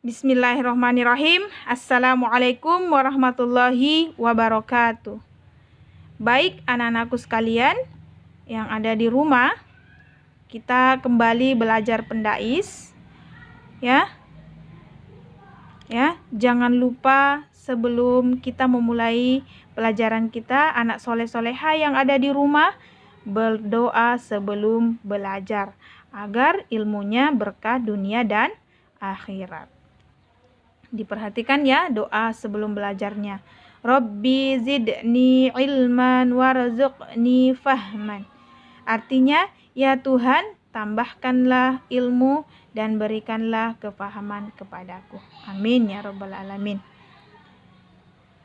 Bismillahirrahmanirrahim. Assalamualaikum warahmatullahi wabarakatuh. Baik anak-anakku sekalian yang ada di rumah, kita kembali belajar pendais. Ya, jangan lupa sebelum kita memulai pelajaran kita, anak soleh-soleha yang ada di rumah, berdoa sebelum belajar agar ilmunya berkah dunia dan akhirat. Diperhatikan ya doa sebelum belajarnya. Rabbi zidni ilman warzuqni fahman. Artinya, ya Tuhan, tambahkanlah ilmu dan berikanlah kefahaman kepadaku. Amin ya rabbal alamin.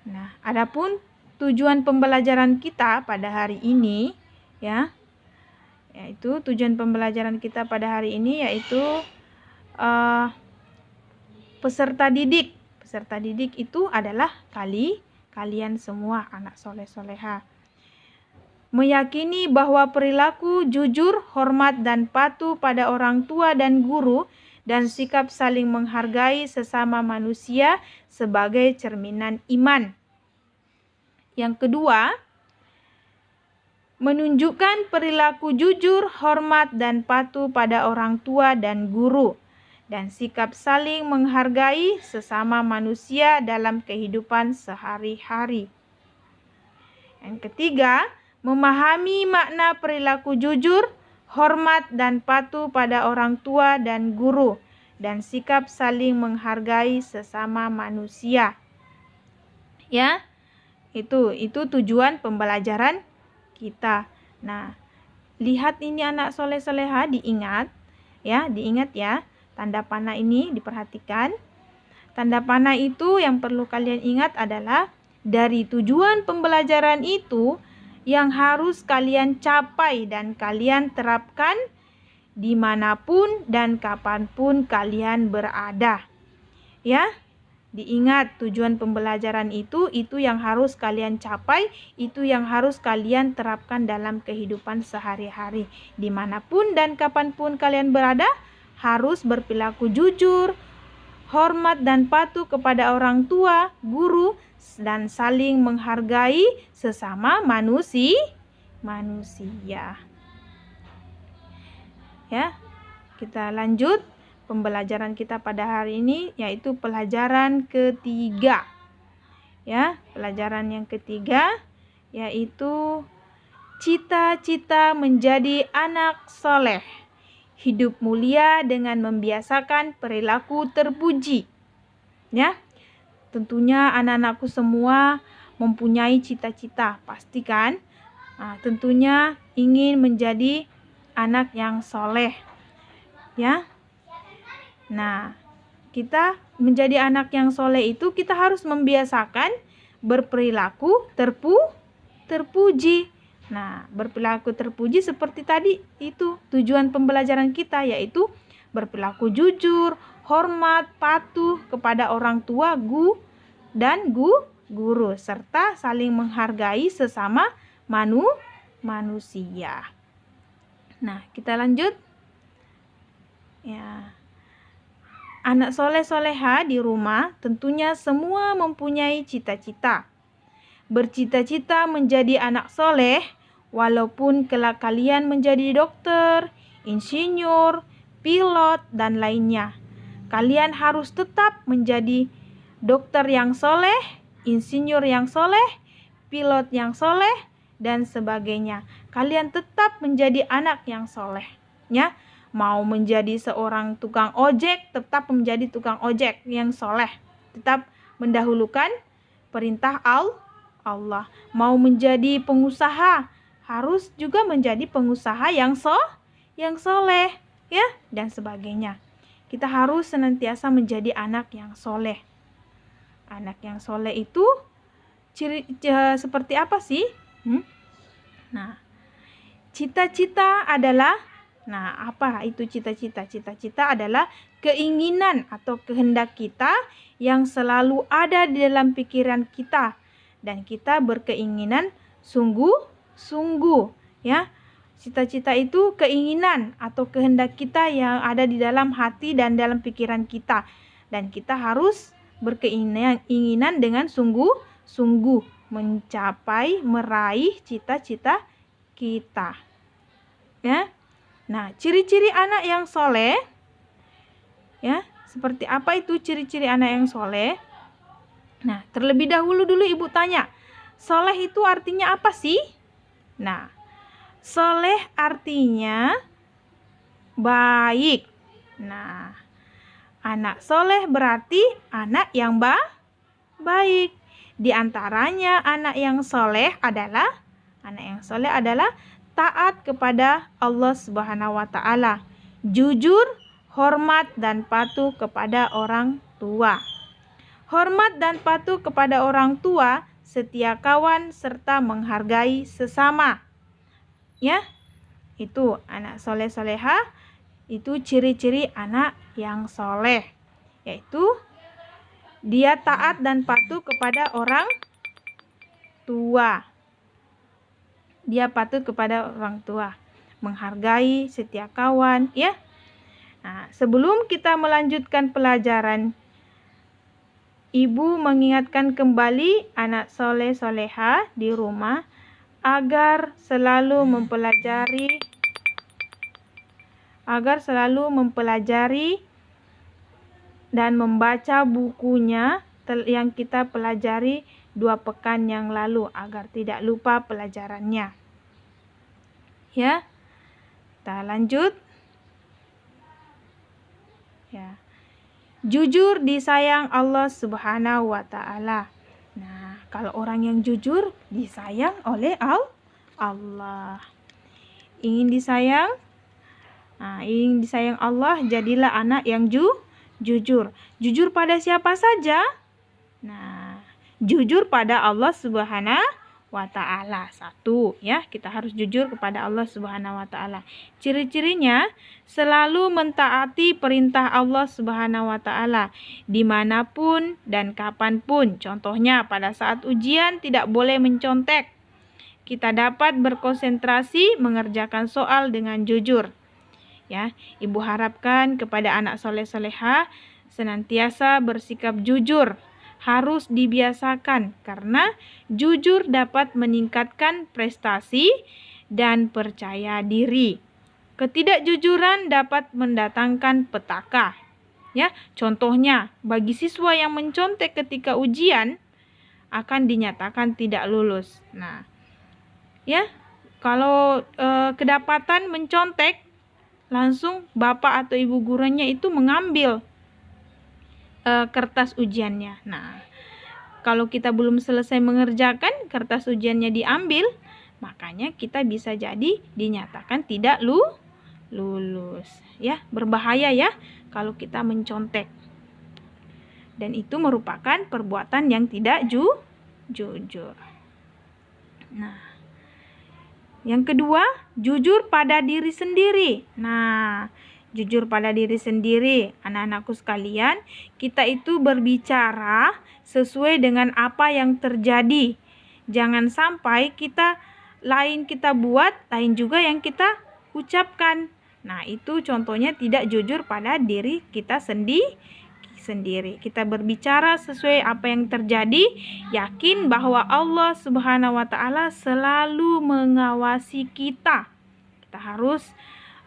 Nah, adapun tujuan pembelajaran kita pada hari ini yaitu tujuan pembelajaran kita pada hari ini yaitu peserta didik. Peserta didik itu adalah kalian semua anak soleh-soleha. Meyakini bahwa perilaku jujur, hormat, dan patuh pada orang tua dan guru dan sikap saling menghargai sesama manusia sebagai cerminan iman. Yang kedua, menunjukkan perilaku jujur, hormat, dan patuh pada orang tua dan guru dan sikap saling menghargai sesama manusia dalam kehidupan sehari-hari. Yang ketiga, memahami makna perilaku jujur, hormat, dan patuh pada orang tua dan guru dan sikap saling menghargai sesama manusia. Ya, itu tujuan pembelajaran kita. Nah, lihat ini anak soleh-soleha, diingat ya. Tanda panah ini diperhatikan. Tanda panah itu yang perlu kalian ingat adalah dari tujuan pembelajaran itu yang harus kalian capai dan kalian terapkan dimanapun dan kapanpun kalian berada. Ya, diingat tujuan pembelajaran itu yang harus kalian capai, itu yang harus kalian terapkan dalam kehidupan sehari-hari. Dimanapun dan kapanpun kalian berada, harus berperilaku jujur, hormat dan patuh kepada orang tua, guru, dan saling menghargai sesama manusia. Ya, kita lanjut pembelajaran kita pada hari ini yaitu pelajaran ketiga. Ya, pelajaran yang ketiga yaitu cita-cita menjadi anak soleh. Hidup mulia dengan membiasakan perilaku terpuji. Ya, tentunya anak-anakku semua mempunyai cita-cita, pastikan. Tentunya ingin menjadi anak yang soleh. Ya, nah, kita menjadi anak yang soleh itu kita harus membiasakan berperilaku terpuji. Nah, berperilaku terpuji seperti tadi itu tujuan pembelajaran kita yaitu berperilaku jujur, hormat, patuh kepada orang tua, guru serta saling menghargai sesama manusia. Nah, kita lanjut. Ya. Anak soleh-soleha di rumah tentunya semua mempunyai cita-cita. Bercita-cita menjadi anak soleh, walaupun kelak kalian menjadi dokter, insinyur, pilot, dan lainnya. Kalian harus tetap menjadi dokter yang soleh, insinyur yang soleh, pilot yang soleh, dan sebagainya. Kalian tetap menjadi anak yang soleh. Ya, mau menjadi seorang tukang ojek, tetap menjadi tukang ojek yang soleh. Tetap mendahulukan perintah Allah. Mau menjadi pengusaha, harus juga menjadi pengusaha yang soleh, ya, dan sebagainya. Kita harus senantiasa menjadi anak yang soleh. Anak yang soleh itu seperti apa sih? Nah, cita-cita adalah, apa itu cita-cita? Cita-cita adalah keinginan atau kehendak kita yang selalu ada di dalam pikiran kita. Dan kita berkeinginan sungguh-sungguh, ya. Cita-cita itu keinginan atau kehendak kita yang ada di dalam hati dan dalam pikiran kita. dan kita harus berkeinginan dengan sungguh-sungguh mencapai, meraih cita-cita kita. Ya. Nah, ciri-ciri anak yang soleh, ya, seperti apa itu ciri-ciri anak yang soleh? Nah, terlebih dahulu Ibu tanya, soleh itu artinya apa sih? Nah, soleh artinya baik. Nah, anak soleh berarti anak yang baik. Di antaranya anak yang soleh adalah taat kepada Allah Subhanahu wa Ta'ala, jujur, hormat dan patuh kepada orang tua. Hormat dan patuh kepada orang tua, setia kawan serta menghargai sesama. Ya, itu anak soleh soleha, itu ciri-ciri anak yang soleh, yaitu dia taat dan patuh kepada orang tua. Dia patuh kepada orang tua, menghargai, setia kawan, ya. Nah, sebelum kita melanjutkan pelajaran, Ibu mengingatkan kembali anak soleh soleha di rumah agar selalu mempelajari dan membaca bukunya yang kita pelajari 2 pekan yang lalu agar tidak lupa pelajarannya. Ya. Kita lanjut. Ya. Jujur disayang Allah Subhanahu wa Ta'ala. Nah, kalau orang yang jujur disayang oleh Allah. Ingin disayang? Nah, ingin disayang Allah, jadilah anak yang jujur. Jujur pada siapa saja? Nah, jujur pada Allah Subhanahu wa Ta'ala. 1, ya, kita harus jujur kepada Allah Subhanahu wa Ta'ala. Ciri-cirinya selalu mentaati perintah Allah Subhanahu wa Ta'ala dimanapun dan kapanpun. Contohnya pada saat ujian tidak boleh mencontek. Kita dapat berkonsentrasi mengerjakan soal dengan jujur. Ya, Ibu harapkan kepada anak soleh-soleha senantiasa bersikap jujur. Harus dibiasakan karena jujur dapat meningkatkan prestasi dan percaya diri. Ketidakjujuran dapat mendatangkan petaka. Ya, contohnya bagi siswa yang mencontek ketika ujian akan dinyatakan tidak lulus. Nah, ya, kalau kedapatan mencontek, langsung bapak atau ibu gurunya itu mengambil kertas ujiannya. Nah, kalau kita belum selesai mengerjakan, kertas ujiannya diambil, makanya kita bisa jadi dinyatakan tidak lulus. Ya, berbahaya ya kalau kita mencontek. Dan itu merupakan perbuatan yang tidak jujur. Nah, yang kedua, jujur pada diri sendiri. Nah, jujur pada diri sendiri, anak-anakku sekalian, kita itu berbicara sesuai dengan apa yang terjadi. Jangan sampai lain kita buat, lain juga yang kita ucapkan. Nah, itu contohnya tidak jujur pada diri kita sendiri. Kita berbicara sesuai apa yang terjadi, yakin bahwa Allah Subhanahu wa Ta'ala selalu mengawasi kita. Kita harus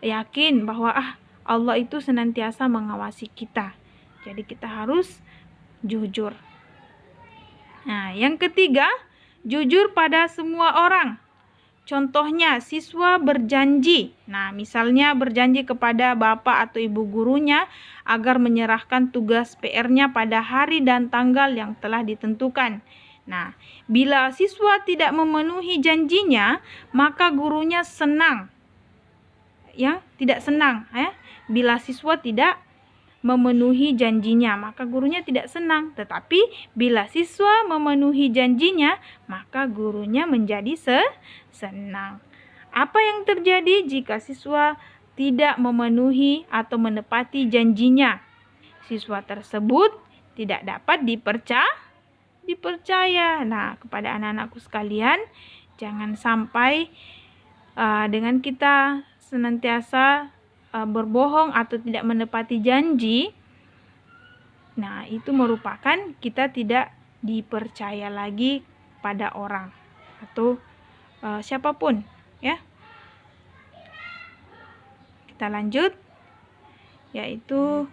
yakin bahwa Allah itu senantiasa mengawasi kita. Jadi kita harus jujur. Nah, yang ketiga, jujur pada semua orang. Contohnya, siswa berjanji. Nah, misalnya berjanji kepada bapak atau ibu gurunya agar menyerahkan tugas PR-nya pada hari dan tanggal yang telah ditentukan. Nah, bila siswa tidak memenuhi janjinya, maka gurunya senang. Ya, tidak senang, ya. Bila siswa tidak memenuhi janjinya, maka gurunya tidak senang. Tetapi bila siswa memenuhi janjinya, maka gurunya menjadi senang. Apa yang terjadi jika siswa tidak memenuhi atau menepati janjinya? Siswa tersebut tidak dapat dipercaya. Nah, kepada anak-anakku sekalian, jangan sampai dengan kita senantiasa berbohong atau tidak menepati janji. Nah, itu merupakan kita tidak dipercaya lagi pada orang atau siapapun, ya. Kita lanjut, yaitu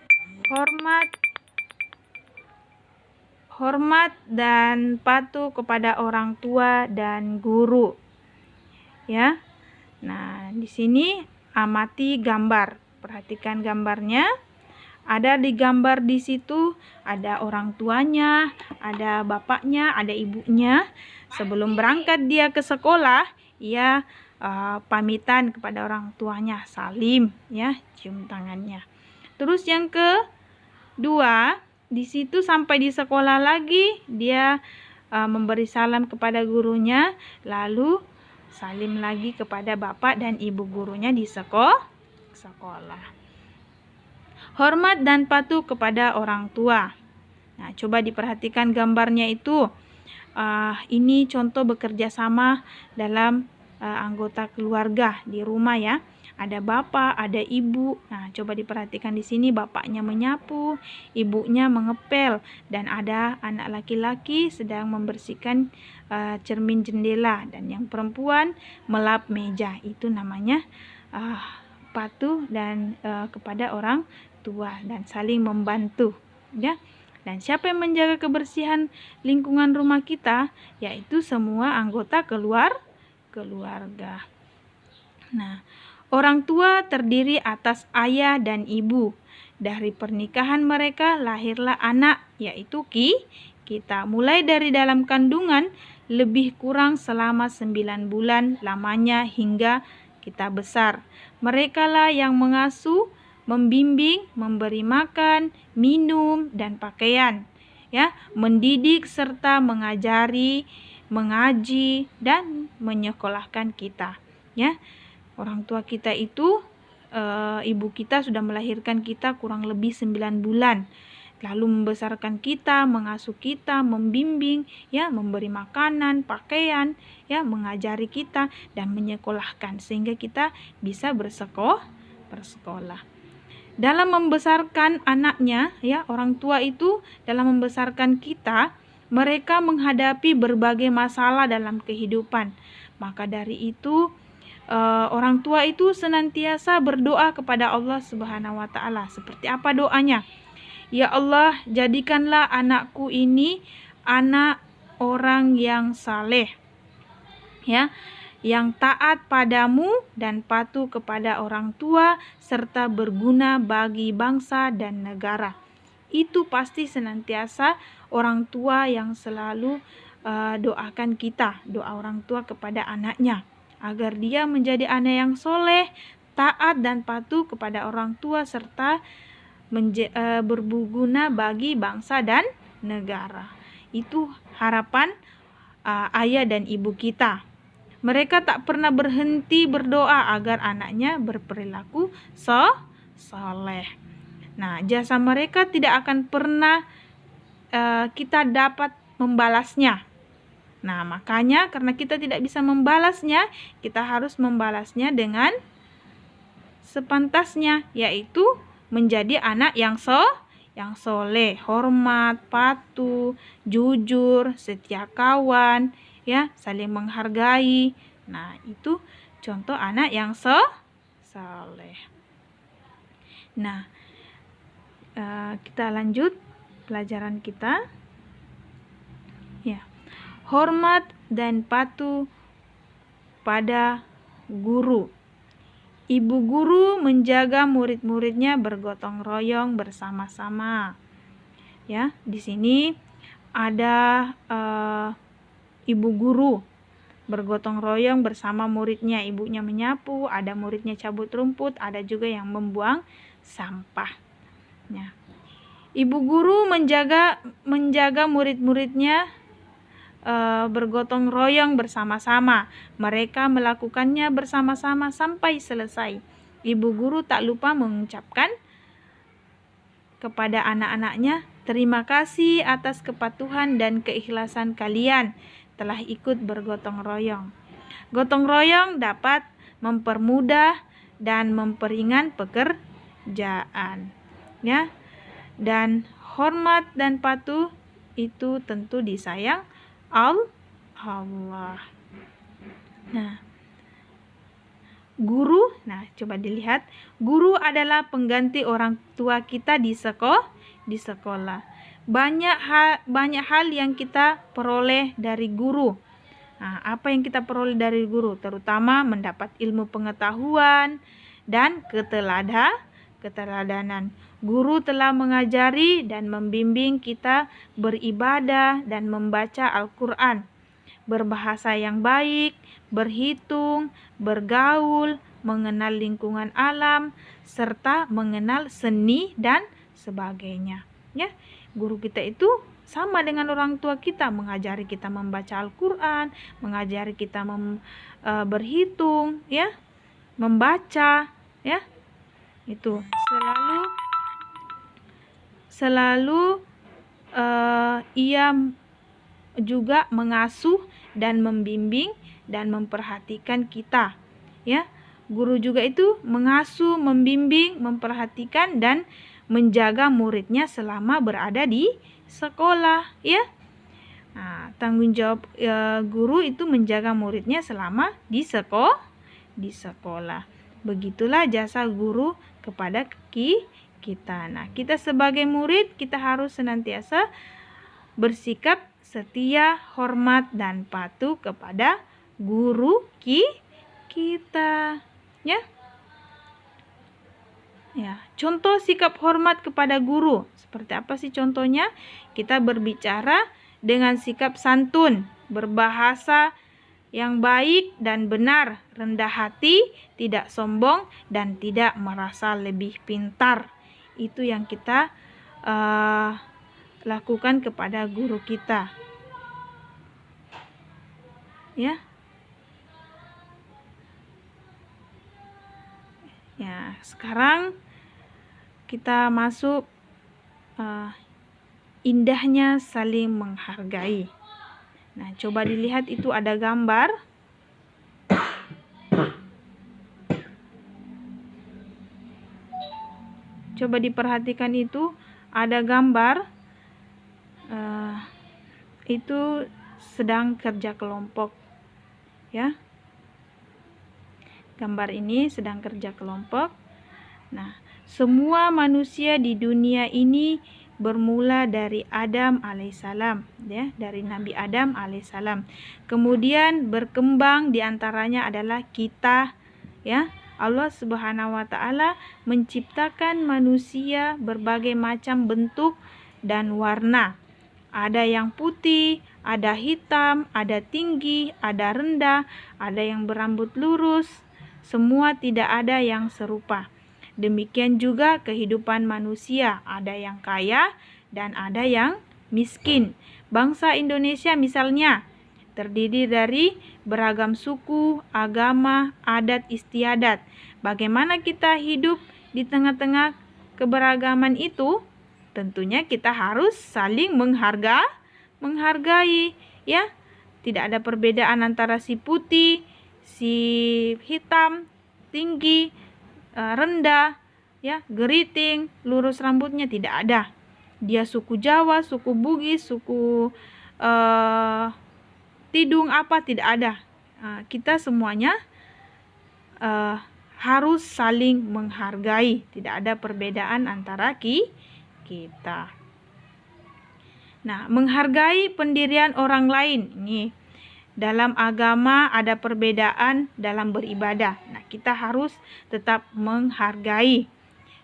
hormat dan patuh kepada orang tua dan guru. Ya. Nah, di sini amati gambar. Perhatikan gambarnya. Ada di gambar di situ ada orang tuanya, ada bapaknya, ada ibunya. Sebelum berangkat dia ke sekolah, ia pamitan kepada orang tuanya, salim, ya, cium tangannya. Terus yang kedua, di situ sampai di sekolah lagi dia memberi salam kepada gurunya, lalu salim lagi kepada bapak dan ibu gurunya di sekolah. Hormat dan patuh kepada orang tua. Nah, coba diperhatikan gambarnya itu. Ini contoh bekerja sama dalam anggota keluarga di rumah, ya. Ada bapak, ada ibu. Nah, coba diperhatikan di sini bapaknya menyapu, ibunya mengepel, dan ada anak laki-laki sedang membersihkan cermin jendela, dan yang perempuan melap meja. Itu namanya patuh dan kepada orang tua dan saling membantu, ya. Dan siapa yang menjaga kebersihan lingkungan rumah kita? Yaitu semua anggota keluarga. Nah, orang tua terdiri atas ayah dan ibu. Dari pernikahan mereka lahirlah anak, yaitu kita. Mulai dari dalam kandungan lebih kurang selama 9 bulan lamanya hingga kita besar. Merekalah yang mengasuh, membimbing, memberi makan, minum, dan pakaian, ya, mendidik serta mengajari, mengaji, dan menyekolahkan kita, ya. Orang tua kita itu ibu kita sudah melahirkan kita kurang lebih 9 bulan. Lalu membesarkan kita, mengasuh kita, membimbing, ya, memberi makanan, pakaian, ya, mengajari kita dan menyekolahkan sehingga kita bisa bersekolah. Dalam membesarkan anaknya, ya, orang tua itu dalam membesarkan kita, mereka menghadapi berbagai masalah dalam kehidupan. Maka dari itu orang tua itu senantiasa berdoa kepada Allah Subhanahu wa taala. Seperti apa doanya? Ya Allah, jadikanlah anakku ini anak orang yang saleh, ya, yang taat padamu dan patuh kepada orang tua serta berguna bagi bangsa dan negara. Itu pasti senantiasa orang tua yang selalu doakan kita, doa orang tua kepada anaknya agar dia menjadi anak yang soleh, taat dan patuh kepada orang tua serta berguna bagi bangsa dan negara. Itu harapan ayah dan ibu kita. Mereka tak pernah berhenti berdoa agar anaknya berperilaku soleh. Nah, jasa mereka tidak akan pernah kita dapat membalasnya. Nah, makanya karena kita tidak bisa membalasnya, kita harus membalasnya dengan sepantasnya, yaitu menjadi anak yang soleh, hormat, patuh, jujur, setia kawan, ya, saling menghargai. Nah, itu contoh anak yang soleh. Nah, kita lanjut pelajaran kita. Ya. Hormat dan patuh pada guru. Ibu guru menjaga murid-muridnya bergotong royong bersama-sama. Ya, di sini ada ibu guru bergotong royong bersama muridnya. Ibunya menyapu, ada muridnya cabut rumput, ada juga yang membuang sampah. Ya. Ibu guru menjaga murid-muridnya bergotong royong bersama-sama. Mereka melakukannya bersama-sama sampai selesai. Ibu guru tak lupa mengucapkan kepada anak-anaknya, terima kasih atas kepatuhan dan keikhlasan kalian telah ikut bergotong royong. Gotong royong dapat mempermudah dan memperingan pekerjaan, ya. Dan hormat dan patuh itu tentu disayang Allah. Nah, guru, coba dilihat, guru adalah pengganti orang tua kita di sekolah. Banyak hal yang kita peroleh dari guru. Nah, apa yang kita peroleh dari guru? Terutama mendapat ilmu pengetahuan dan keteladanan. Guru telah mengajari dan membimbing kita beribadah dan membaca Al-Quran, berbahasa yang baik, berhitung, bergaul, mengenal lingkungan alam, serta mengenal seni dan sebagainya. Ya, guru kita itu sama dengan orang tua kita, mengajari kita membaca Al-Quran, mengajari kita berhitung, ya, membaca, ya. Itu selalu ia juga mengasuh dan membimbing dan memperhatikan kita, ya. Guru juga itu mengasuh, membimbing, memperhatikan dan menjaga muridnya selama berada di sekolah, ya. Nah, tanggung jawab guru itu menjaga muridnya selama di sekolah. Begitulah jasa guru kepada kita. Nah, kita sebagai murid kita harus senantiasa bersikap setia, hormat dan patuh kepada guru kita, ya. Ya, contoh sikap hormat kepada guru. Seperti apa sih contohnya? Kita berbicara dengan sikap santun, berbahasa yang baik dan benar, rendah hati, tidak sombong, dan tidak merasa lebih pintar. Itu yang kita lakukan kepada guru kita. Ya. Ya, sekarang kita masuk indahnya saling menghargai. Nah, coba dilihat itu ada gambar. Coba diperhatikan itu ada gambar. Itu sedang kerja kelompok, ya. Gambar ini sedang kerja kelompok. Nah, semua manusia di dunia ini bermula dari Adam alaihissalam, ya, dari Nabi Adam alaihissalam. Kemudian berkembang diantaranya adalah kita, ya. Allah Subhanahu wa taala menciptakan manusia berbagai macam bentuk dan warna. Ada yang putih, ada hitam, ada tinggi, ada rendah, ada yang berambut lurus. Semua tidak ada yang serupa. Demikian juga kehidupan manusia, ada yang kaya dan ada yang miskin. Bangsa Indonesia misalnya terdiri dari beragam suku, agama, adat istiadat. Bagaimana kita hidup di tengah-tengah keberagaman itu? Tentunya kita harus saling menghargai, ya. Tidak ada perbedaan antara si putih, si hitam, tinggi, rendah, ya, geriting, lurus rambutnya, tidak ada. Dia suku Jawa, suku Bugis, suku Tidung, apa, tidak ada. Kita semuanya harus saling menghargai. Tidak ada perbedaan antara kita. Nah, menghargai pendirian orang lain. Ini dalam agama ada perbedaan dalam beribadah. Nah, kita harus tetap menghargai,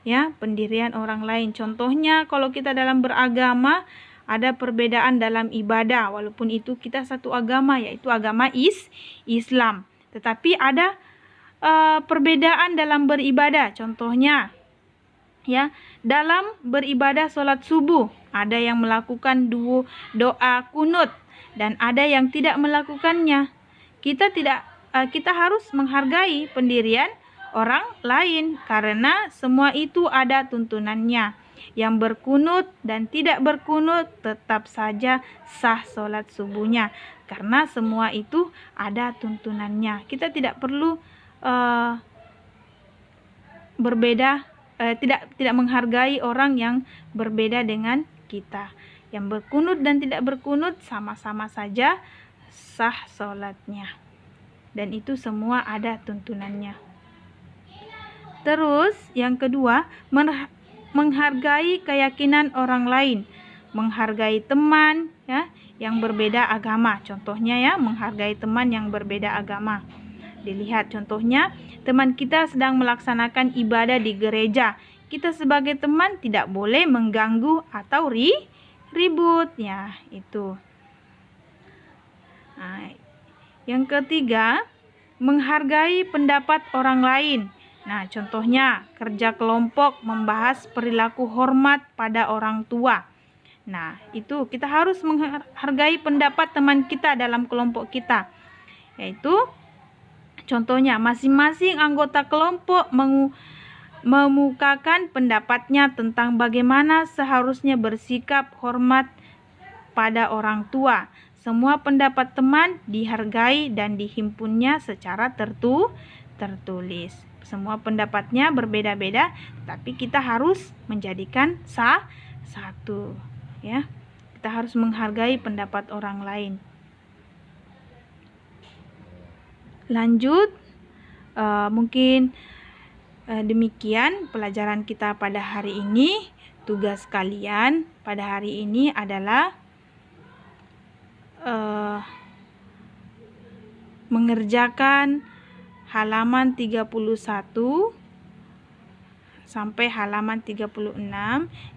ya, pendirian orang lain. Contohnya kalau kita dalam beragama ada perbedaan dalam ibadah, walaupun itu kita satu agama, yaitu agama Islam. Tetapi ada perbedaan dalam beribadah. Contohnya, ya, dalam beribadah sholat subuh ada yang melakukan doa kunut dan ada yang tidak melakukannya. Kita harus menghargai pendirian orang lain karena semua itu ada tuntunannya. Yang berkunut dan tidak berkunut tetap saja sah sholat subuhnya karena semua itu ada tuntunannya. Kita tidak perlu berbeda, tidak menghargai orang yang berbeda dengan kita. Yang berkunut dan tidak berkunut sama-sama saja sah sholatnya. Dan itu semua ada tuntunannya. Terus yang kedua, menghargai keyakinan orang lain. Menghargai teman ya yang berbeda agama. Contohnya ya, menghargai teman yang berbeda agama. Dilihat contohnya, teman kita sedang melaksanakan ibadah di gereja. Kita sebagai teman tidak boleh mengganggu atau ribut ya, itu. Nah, yang ketiga, menghargai pendapat orang lain. Nah, contohnya kerja kelompok membahas perilaku hormat pada orang tua. Nah, itu kita harus menghargai pendapat teman kita dalam kelompok kita. Yaitu contohnya masing-masing anggota kelompok memukakan pendapatnya tentang bagaimana seharusnya bersikap hormat pada orang tua. Semua pendapat teman dihargai dan dihimpunnya secara tertulis. Semua pendapatnya berbeda-beda, tapi kita harus menjadikan satu. Ya, kita harus menghargai pendapat orang lain. Lanjut, mungkin demikian pelajaran kita pada hari ini. Tugas kalian pada hari ini adalah mengerjakan halaman 31 sampai halaman 36.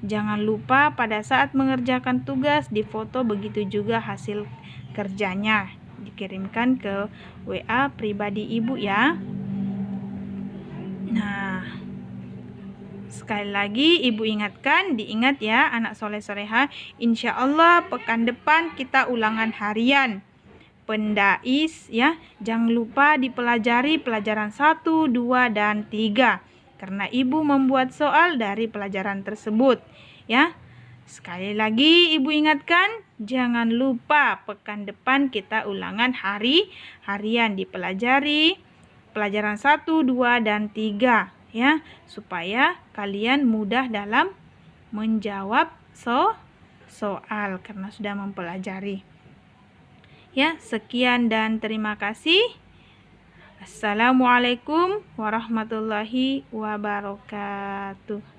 Jangan lupa pada saat mengerjakan tugas difoto, begitu juga hasil kerjanya dikirimkan ke WA pribadi ibu ya. Nah, sekali lagi ibu ingatkan, diingat ya anak soleh soleha, insya Allah pekan depan kita ulangan harian Pendais ya. Jangan lupa dipelajari pelajaran 1, 2, dan 3. Karena ibu membuat soal dari pelajaran tersebut ya. Sekali lagi ibu ingatkan, jangan lupa pekan depan kita ulangan harian dipelajari pelajaran 1, 2, dan 3 ya, supaya kalian mudah dalam menjawab soal karena sudah mempelajari. Ya, sekian dan terima kasih. Assalamualaikum warahmatullahi wabarakatuh.